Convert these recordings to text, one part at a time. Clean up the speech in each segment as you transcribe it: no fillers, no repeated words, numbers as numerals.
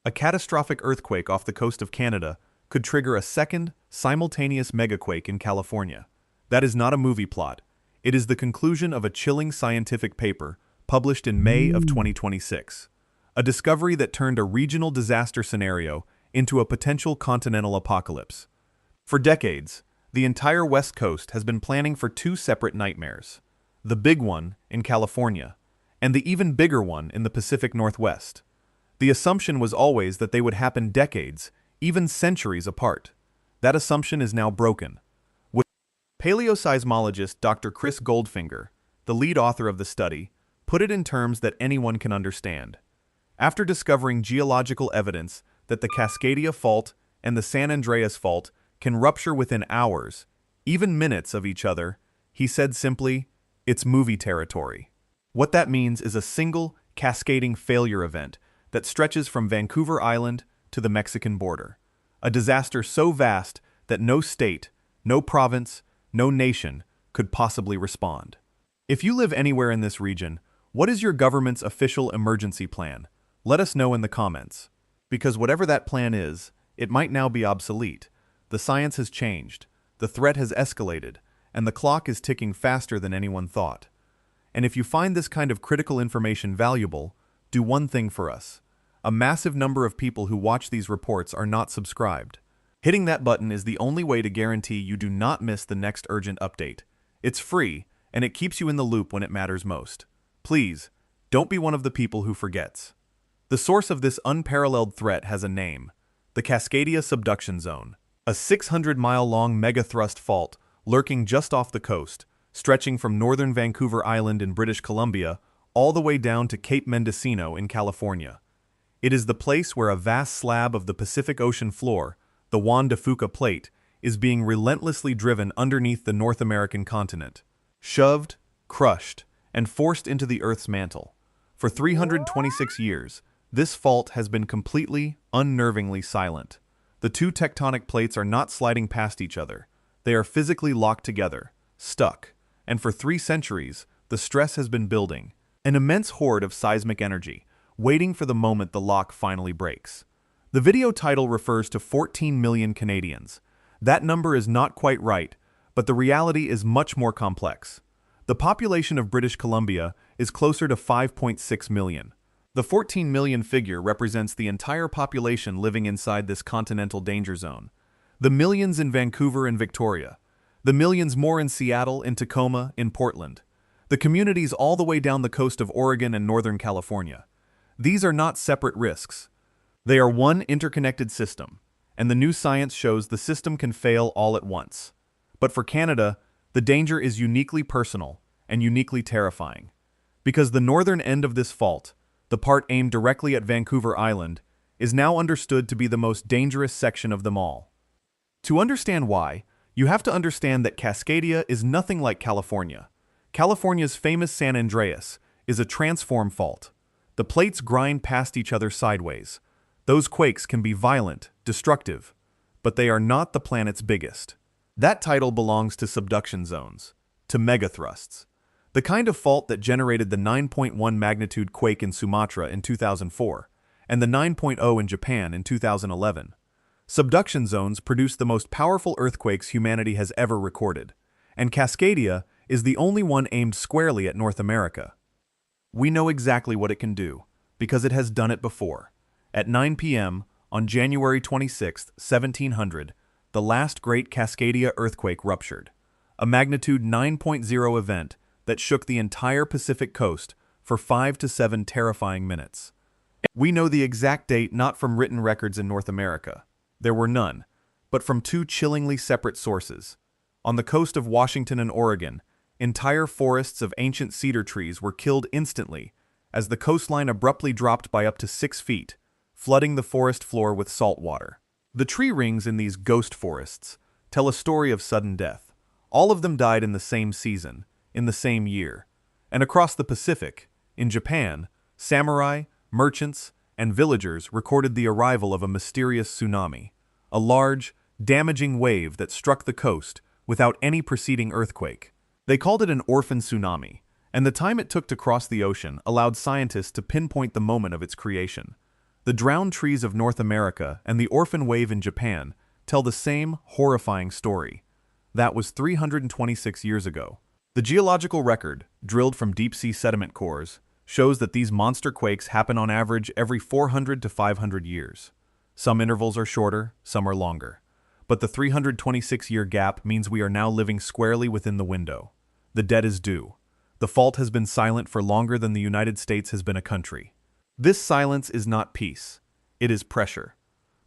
A catastrophic earthquake off the coast of Canada could trigger a second, simultaneous megaquake in California. That is not a movie plot. It is the conclusion of a chilling scientific paper published in May of 2026. A discovery that turned a regional disaster scenario into a potential continental apocalypse. For decades, the entire West Coast has been planning for two separate nightmares. The big one in California, and the even bigger one in the Pacific Northwest. The assumption was always that they would happen decades, even centuries apart. That assumption is now broken. Paleoseismologist Dr. Chris Goldfinger, the lead author of the study, put it in terms that anyone can understand. After discovering geological evidence that the Cascadia Fault and the San Andreas Fault can rupture within hours, even minutes of each other, he said simply, "It's movie territory." What that means is a single, cascading failure event that stretches from Vancouver Island to the Mexican border. A disaster so vast that no state, no province, no nation could possibly respond. If you live anywhere in this region, what is your government's official emergency plan? Let us know in the comments. Because whatever that plan is, it might now be obsolete. The science has changed, the threat has escalated, and the clock is ticking faster than anyone thought. And if you find this kind of critical information valuable, do one thing for us. A massive number of people who watch these reports are not subscribed. Hitting that button is the only way to guarantee you do not miss the next urgent update. It's free, and it keeps you in the loop when it matters most. Please, don't be one of the people who forgets. The source of this unparalleled threat has a name: the Cascadia Subduction Zone, a 600-mile-long megathrust fault lurking just off the coast, stretching from northern Vancouver Island in British Columbia all the way down to Cape Mendocino in California. It is the place where a vast slab of the Pacific Ocean floor, the Juan de Fuca Plate, is being relentlessly driven underneath the North American continent. Shoved, crushed, and forced into the Earth's mantle. For 326 years, this fault has been completely, unnervingly silent. The two tectonic plates are not sliding past each other. They are physically locked together, stuck, and for 3 centuries, the stress has been building. An immense hoard of seismic energy, waiting for the moment the lock finally breaks. The video title refers to 14 million Canadians. That number is not quite right, but the reality is much more complex. The population of British Columbia is closer to 5.6 million. The 14 million figure represents the entire population living inside this continental danger zone. The millions in Vancouver and Victoria. The millions more in Seattle, in Tacoma, in Portland. The communities all the way down the coast of Oregon and Northern California. These are not separate risks. They are one interconnected system, and the new science shows the system can fail all at once. But for Canada, the danger is uniquely personal and uniquely terrifying. Because the northern end of this fault, the part aimed directly at Vancouver Island, is now understood to be the most dangerous section of them all. To understand why, you have to understand that Cascadia is nothing like California. California's famous San Andreas is a transform fault. The plates grind past each other sideways. Those quakes can be violent, destructive, but they are not the planet's biggest. That title belongs to subduction zones, to megathrusts. The kind of fault that generated the 9.1 magnitude quake in Sumatra in 2004, and the 9.0 in Japan in 2011. Subduction zones produce the most powerful earthquakes humanity has ever recorded, and Cascadia is the only one aimed squarely at North America. We know exactly what it can do, because it has done it before. At 9 p.m. on January 26, 1700, the last great Cascadia earthquake ruptured, a magnitude 9.0 event that shook the entire Pacific coast for 5 to 7 terrifying minutes. We know the exact date not from written records in North America. There were none, but from 2 chillingly separate sources. On the coast of Washington and Oregon, entire forests of ancient cedar trees were killed instantly as the coastline abruptly dropped by up to 6 feet, flooding the forest floor with salt water. The tree rings in these ghost forests tell a story of sudden death. All of them died in the same season, in the same year. And across the Pacific, in Japan, samurai, merchants, and villagers recorded the arrival of a mysterious tsunami, a large, damaging wave that struck the coast without any preceding earthquake. They called it an orphan tsunami, and the time it took to cross the ocean allowed scientists to pinpoint the moment of its creation. The drowned trees of North America and the orphan wave in Japan tell the same horrifying story. That was 326 years ago. The geological record, drilled from deep-sea sediment cores, shows that these monster quakes happen on average every 400 to 500 years. Some intervals are shorter, some are longer. But the 326-year gap means we are now living squarely within the window. The debt is due. The fault has been silent for longer than the United States has been a country. This silence is not peace. It is pressure.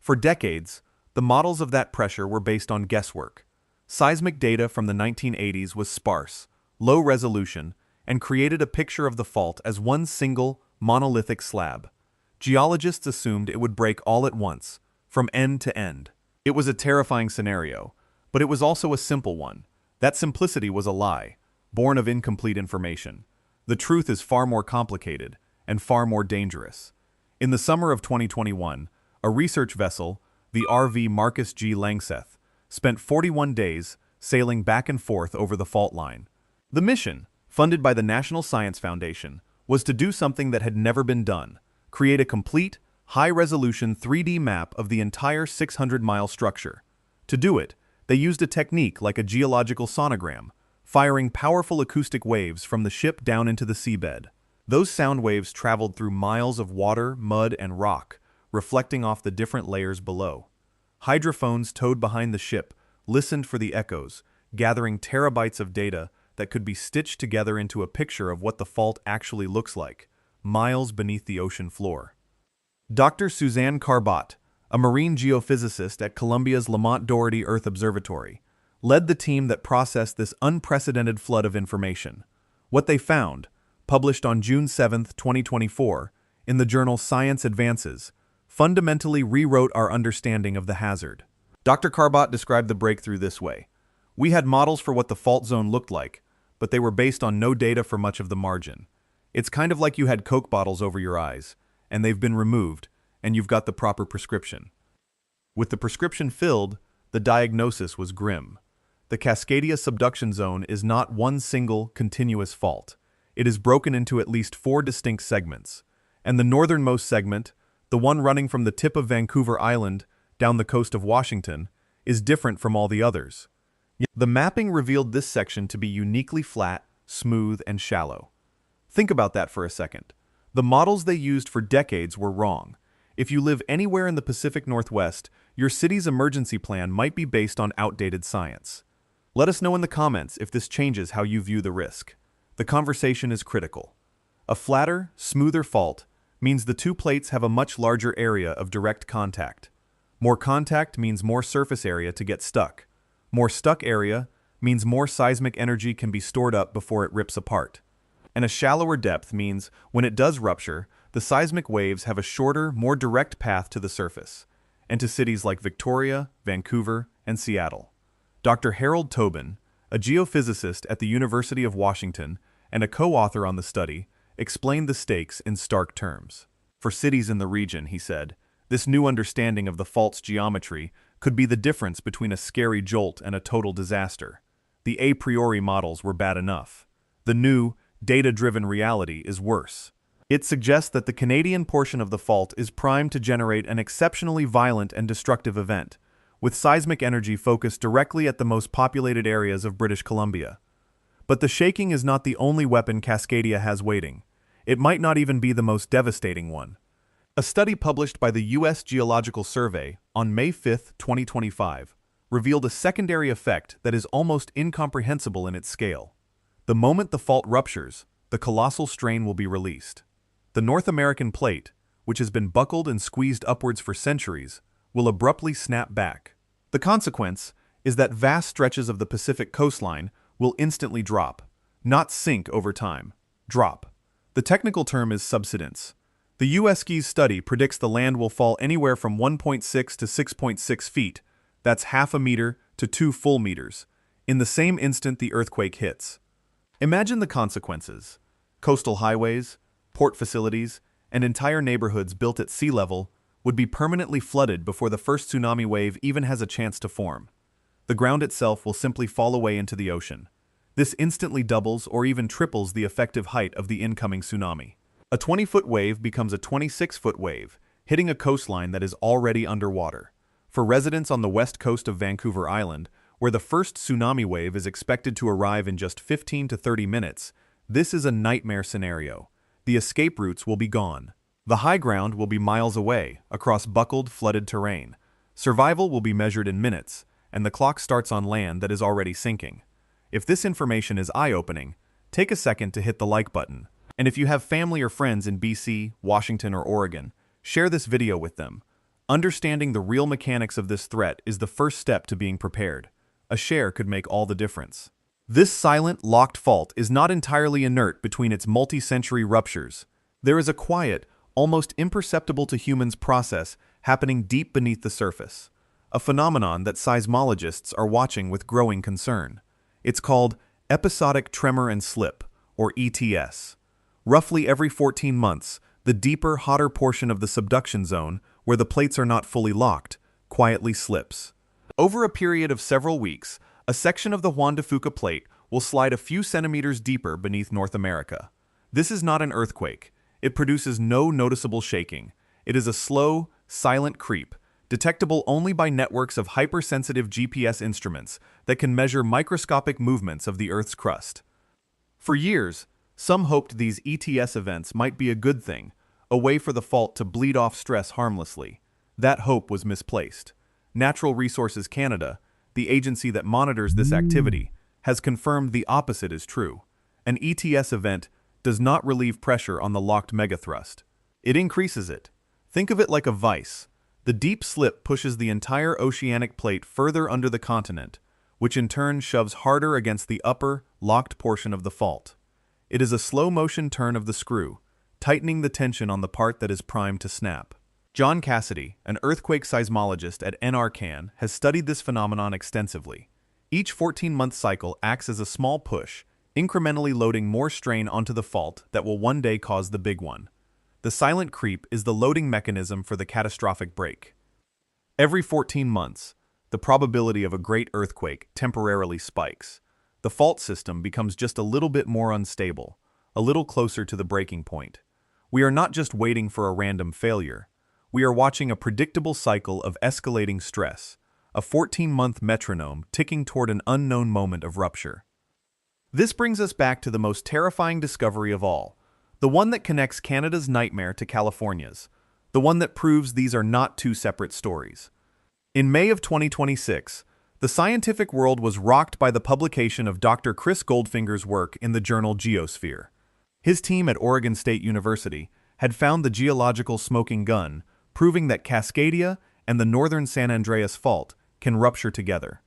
For decades, the models of that pressure were based on guesswork. Seismic data from the 1980s was sparse, low resolution, and created a picture of the fault as one single, monolithic slab. Geologists assumed it would break all at once, from end to end. It was a terrifying scenario, but it was also a simple one. That simplicity was a lie, born of incomplete information. The truth is far more complicated and far more dangerous. In the summer of 2021, a research vessel, the RV Marcus G. Langseth, spent 41 days sailing back and forth over the fault line. The mission, funded by the National Science Foundation, was to do something that had never been done: create a complete, high-resolution 3D map of the entire 600-mile structure. To do it, they used a technique like a geological sonogram, firing powerful acoustic waves from the ship down into the seabed. Those sound waves traveled through miles of water, mud, and rock, reflecting off the different layers below. Hydrophones towed behind the ship listened for the echoes, gathering terabytes of data that could be stitched together into a picture of what the fault actually looks like, miles beneath the ocean floor. Dr. Suzanne Carbot, a marine geophysicist at Columbia's Lamont Doherty Earth Observatory, led the team that processed this unprecedented flood of information. What they found, published on June 7, 2024, in the journal Science Advances, fundamentally rewrote our understanding of the hazard. Dr. Carbot described the breakthrough this way: "We had models for what the fault zone looked like, but they were based on no data for much of the margin. It's kind of like you had Coke bottles over your eyes, and they've been removed, and you've got the proper prescription." With the prescription filled, the diagnosis was grim. The Cascadia subduction zone is not one single, continuous fault. It is broken into at least 4 distinct segments, and the northernmost segment, the one running from the tip of Vancouver Island down the coast of Washington, is different from all the others. The mapping revealed this section to be uniquely flat, smooth, and shallow. Think about that for a second. The models they used for decades were wrong. If you live anywhere in the Pacific Northwest, your city's emergency plan might be based on outdated science. Let us know in the comments if this changes how you view the risk. The conversation is critical. A flatter, smoother fault means the two plates have a much larger area of direct contact. More contact means more surface area to get stuck. More stuck area means more seismic energy can be stored up before it rips apart. And a shallower depth means when it does rupture, the seismic waves have a shorter, more direct path to the surface, and to cities like Victoria, Vancouver, and Seattle. Dr. Harold Tobin, a geophysicist at the University of Washington and a co-author on the study, explained the stakes in stark terms. For cities in the region, he said, this new understanding of the fault's geometry could be the difference between a scary jolt and a total disaster. The a priori models were bad enough. The new, data-driven reality is worse. It suggests that the Canadian portion of the fault is primed to generate an exceptionally violent and destructive event, with seismic energy focused directly at the most populated areas of British Columbia. But the shaking is not the only weapon Cascadia has waiting. It might not even be the most devastating one. A study published by the U.S. Geological Survey on May 5, 2025, revealed a secondary effect that is almost incomprehensible in its scale. The moment the fault ruptures, the colossal strain will be released. The North American plate, which has been buckled and squeezed upwards for centuries, will abruptly snap back. The consequence is that vast stretches of the Pacific coastline will instantly drop, not sink over time. Drop. The technical term is subsidence. The USG's study predicts the land will fall anywhere from 1.6 to 6.6 feet, that's half a meter to 2 full meters, in the same instant the earthquake hits. Imagine the consequences. Coastal highways, port facilities, and entire neighborhoods built at sea level would be permanently flooded before the first tsunami wave even has a chance to form. The ground itself will simply fall away into the ocean. This instantly doubles or even triples the effective height of the incoming tsunami. A 20-foot wave becomes a 26-foot wave, hitting a coastline that is already underwater. For residents on the west coast of Vancouver Island, where the first tsunami wave is expected to arrive in just 15 to 30 minutes, this is a nightmare scenario. The escape routes will be gone. The high ground will be miles away, across buckled, flooded terrain. Survival will be measured in minutes, and the clock starts on land that is already sinking. If this information is eye-opening, take a second to hit the like button. And if you have family or friends in BC, Washington, or Oregon, share this video with them. Understanding the real mechanics of this threat is the first step to being prepared. A share could make all the difference. This silent, locked fault is not entirely inert between its multi-century ruptures. There is a quiet, almost imperceptible to humans process happening deep beneath the surface, a phenomenon that seismologists are watching with growing concern. It's called episodic tremor and slip, or ETS. Roughly every 14 months, the deeper, hotter portion of the subduction zone, where the plates are not fully locked, quietly slips. Over a period of several weeks, a section of the Juan de Fuca plate will slide a few centimeters deeper beneath North America. This is not an earthquake. It produces no noticeable shaking. It is a slow, silent creep, detectable only by networks of hypersensitive GPS instruments that can measure microscopic movements of the Earth's crust. For years, some hoped these ETS events might be a good thing, a way for the fault to bleed off stress harmlessly. That hope was misplaced. Natural Resources Canada, the agency that monitors this activity, has confirmed the opposite is true. An ETS event does not relieve pressure on the locked megathrust. It increases it. Think of it like a vise. The deep slip pushes the entire oceanic plate further under the continent, which in turn shoves harder against the upper, locked portion of the fault. It is a slow-motion turn of the screw, tightening the tension on the part that is primed to snap. John Cassidy, an earthquake seismologist at NRCan, has studied this phenomenon extensively. Each 14-month cycle acts as a small push, incrementally loading more strain onto the fault that will one day cause the big one. The silent creep is the loading mechanism for the catastrophic break. Every 14 months, the probability of a great earthquake temporarily spikes. The fault system becomes just a little bit more unstable, a little closer to the breaking point. We are not just waiting for a random failure. We are watching a predictable cycle of escalating stress, a 14-month metronome ticking toward an unknown moment of rupture. This brings us back to the most terrifying discovery of all, the one that connects Canada's nightmare to California's, the one that proves these are not two separate stories. In May of 2026, the scientific world was rocked by the publication of Dr. Chris Goldfinger's work in the journal Geosphere. His team at Oregon State University had found the geological smoking gun, proving that Cascadia and the northern San Andreas Fault can rupture together.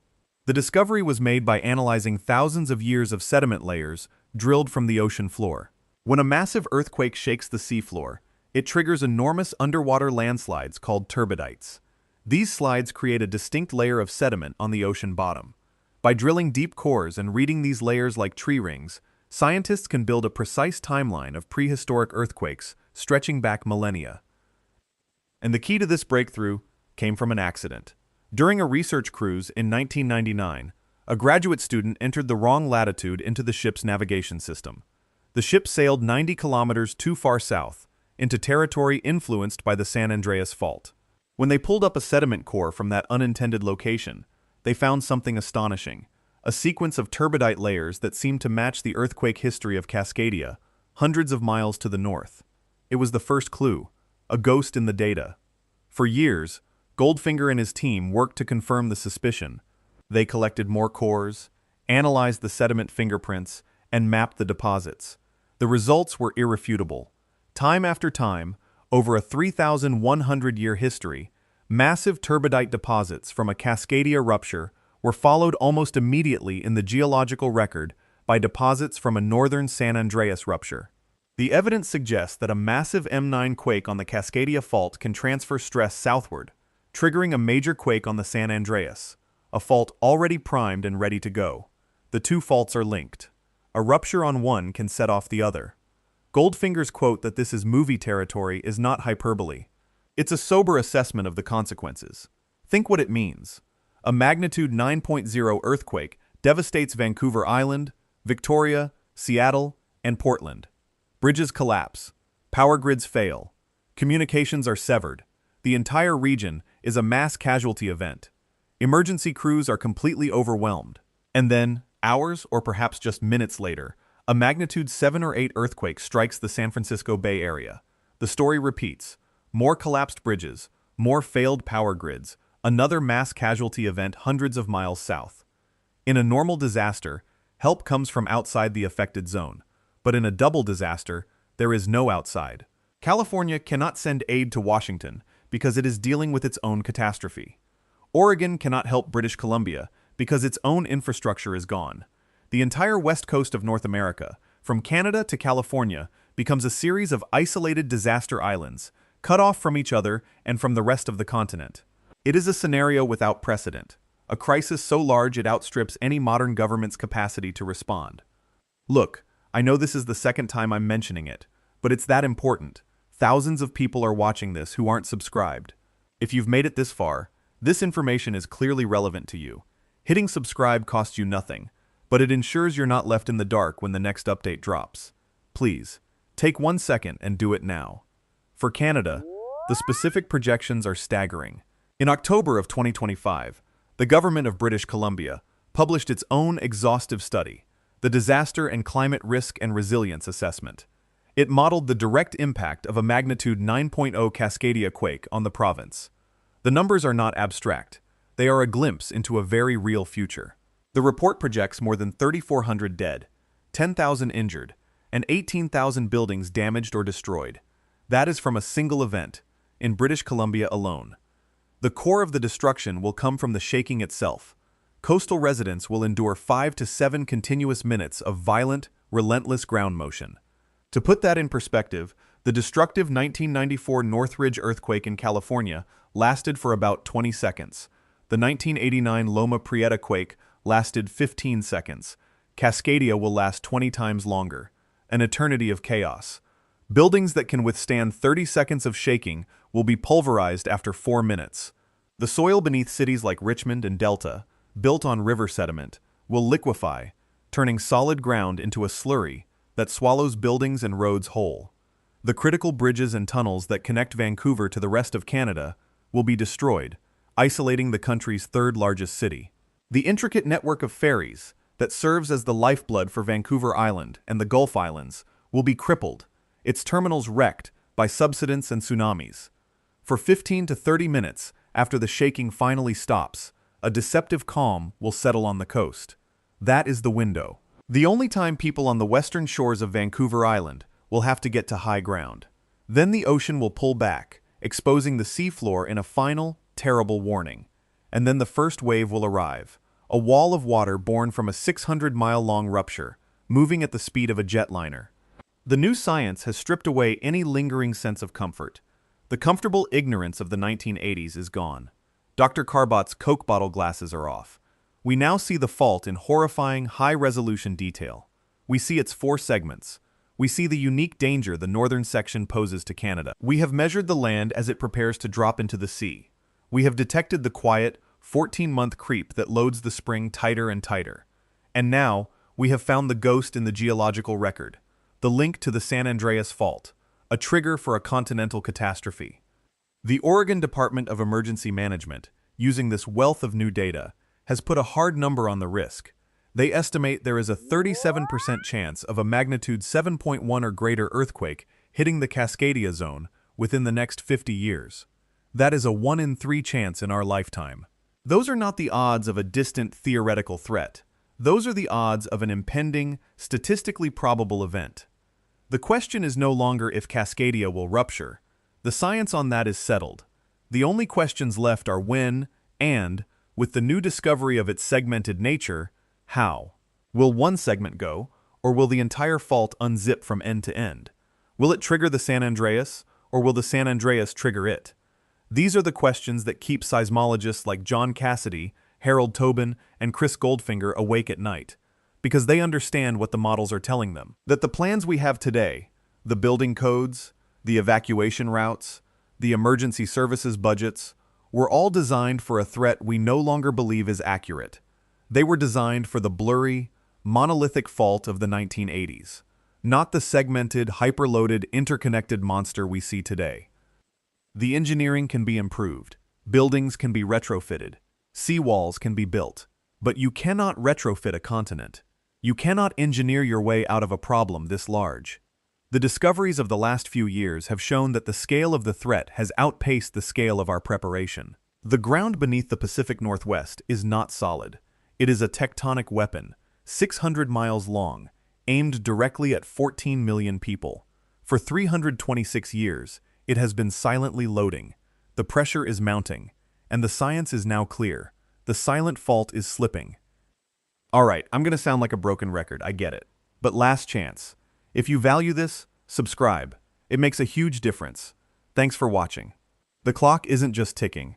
The discovery was made by analyzing thousands of years of sediment layers drilled from the ocean floor. When a massive earthquake shakes the seafloor, it triggers enormous underwater landslides called turbidites. These slides create a distinct layer of sediment on the ocean bottom. By drilling deep cores and reading these layers like tree rings, scientists can build a precise timeline of prehistoric earthquakes stretching back millennia. And the key to this breakthrough came from an accident. During a research cruise in 1999, a graduate student entered the wrong latitude into the ship's navigation system. The ship sailed 90 kilometers too far south, into territory influenced by the San Andreas Fault. When they pulled up a sediment core from that unintended location, they found something astonishing, a sequence of turbidite layers that seemed to match the earthquake history of Cascadia, hundreds of miles to the north. It was the first clue, a ghost in the data. For years, Goldfinger and his team worked to confirm the suspicion. They collected more cores, analyzed the sediment fingerprints, and mapped the deposits. The results were irrefutable. Time after time, over a 3,100-year history, massive turbidite deposits from a Cascadia rupture were followed almost immediately in the geological record by deposits from a northern San Andreas rupture. The evidence suggests that a massive M9 quake on the Cascadia Fault can transfer stress southward, triggering a major quake on the San Andreas, a fault already primed and ready to go. The two faults are linked. A rupture on one can set off the other. Goldfinger's quote that this is movie territory is not hyperbole. It's a sober assessment of the consequences. Think what it means. A magnitude 9.0 earthquake devastates Vancouver Island, Victoria, Seattle, and Portland. Bridges collapse. Power grids fail. Communications are severed. the entire region is a mass casualty event. Emergency crews are completely overwhelmed. And then, hours or perhaps just minutes later, a magnitude 7 or 8 earthquake strikes the San Francisco Bay Area. The story repeats. More collapsed bridges, more failed power grids, another mass casualty event hundreds of miles south. In a normal disaster, help comes from outside the affected zone. But in a double disaster, there is no outside. California cannot send aid to Washington because it is dealing with its own catastrophe. Oregon cannot help British Columbia because its own infrastructure is gone. The entire west coast of North America, from Canada to California, becomes a series of isolated disaster islands, cut off from each other and from the rest of the continent. It is a scenario without precedent, a crisis so large it outstrips any modern government's capacity to respond. Look, I know this is the second time I'm mentioning it, but it's that important. Thousands of people are watching this who aren't subscribed. If you've made it this far, this information is clearly relevant to you. Hitting subscribe costs you nothing, but it ensures you're not left in the dark when the next update drops. Please, take 1 second and do it now. For Canada, the specific projections are staggering. In October of 2025, the government of British Columbia published its own exhaustive study, the Disaster and Climate Risk and Resilience Assessment. It modeled the direct impact of a magnitude 9.0 Cascadia quake on the province. The numbers are not abstract. They are a glimpse into a very real future. The report projects more than 3,400 dead, 10,000 injured, and 18,000 buildings damaged or destroyed. That is from a single event, in British Columbia alone. The core of the destruction will come from the shaking itself. Coastal residents will endure 5 to 7 continuous minutes of violent, relentless ground motion. To put that in perspective, the destructive 1994 Northridge earthquake in California lasted for about 20 seconds. The 1989 Loma Prieta quake lasted 15 seconds. Cascadia will last 20 times longer. An eternity of chaos. Buildings that can withstand 30 seconds of shaking will be pulverized after 4 minutes. The soil beneath cities like Richmond and Delta, built on river sediment, will liquefy, turning solid ground into a slurry that swallows buildings and roads whole. The critical bridges and tunnels that connect Vancouver to the rest of Canada will be destroyed, isolating the country's third largest city. The intricate network of ferries that serves as the lifeblood for Vancouver Island and the Gulf Islands will be crippled, its terminals wrecked by subsidence and tsunamis. For 15 to 30 minutes after the shaking finally stops, a deceptive calm will settle on the coast. That is the window. The only time people on the western shores of Vancouver Island will have to get to high ground. Then the ocean will pull back, exposing the seafloor in a final, terrible warning. And then the first wave will arrive, a wall of water born from a 600-mile-long rupture, moving at the speed of a jetliner. The new science has stripped away any lingering sense of comfort. The comfortable ignorance of the 1980s is gone. Dr. Carbot's Coke bottle glasses are off. We now see the fault in horrifying, high-resolution detail. We see its 4 segments. We see the unique danger the northern section poses to Canada. We have measured the land as it prepares to drop into the sea. We have detected the quiet, 14-month creep that loads the spring tighter and tighter. And now, we have found the ghost in the geological record, the link to the San Andreas Fault, a trigger for a continental catastrophe. The Oregon Department of Emergency Management, using this wealth of new data, has put a hard number on the risk. They estimate there is a 37% chance of a magnitude 7.1 or greater earthquake hitting the Cascadia zone within the next 50 years. That is a 1 in 3 chance in our lifetime. Those are not the odds of a distant theoretical threat. Those are the odds of an impending, statistically probable event. The question is no longer if Cascadia will rupture. The science on that is settled. The only questions left are when and, with the new discovery of its segmented nature, how. Will one segment go, or will the entire fault unzip from end to end? Will it trigger the San Andreas, or will the San Andreas trigger it? These are the questions that keep seismologists like John Cassidy, Harold Tobin, and Chris Goldfinger awake at night, because they understand what the models are telling them. That the plans we have today, the building codes, the evacuation routes, the emergency services budgets, were all designed for a threat we no longer believe is accurate. They were designed for the blurry, monolithic fault of the 1980s, not the segmented, hyperloaded, interconnected monster we see today. The engineering can be improved. Buildings can be retrofitted. Seawalls can be built. But you cannot retrofit a continent. You cannot engineer your way out of a problem this large. The discoveries of the last few years have shown that the scale of the threat has outpaced the scale of our preparation. The ground beneath the Pacific Northwest is not solid. It is a tectonic weapon, 600 miles long, aimed directly at 14 million people. For 326 years, it has been silently loading. The pressure is mounting, and the science is now clear. The silent fault is slipping. Alright, I'm gonna sound like a broken record, I get it. But last chance. If you value this, subscribe. It makes a huge difference. Thanks for watching. The clock isn't just ticking,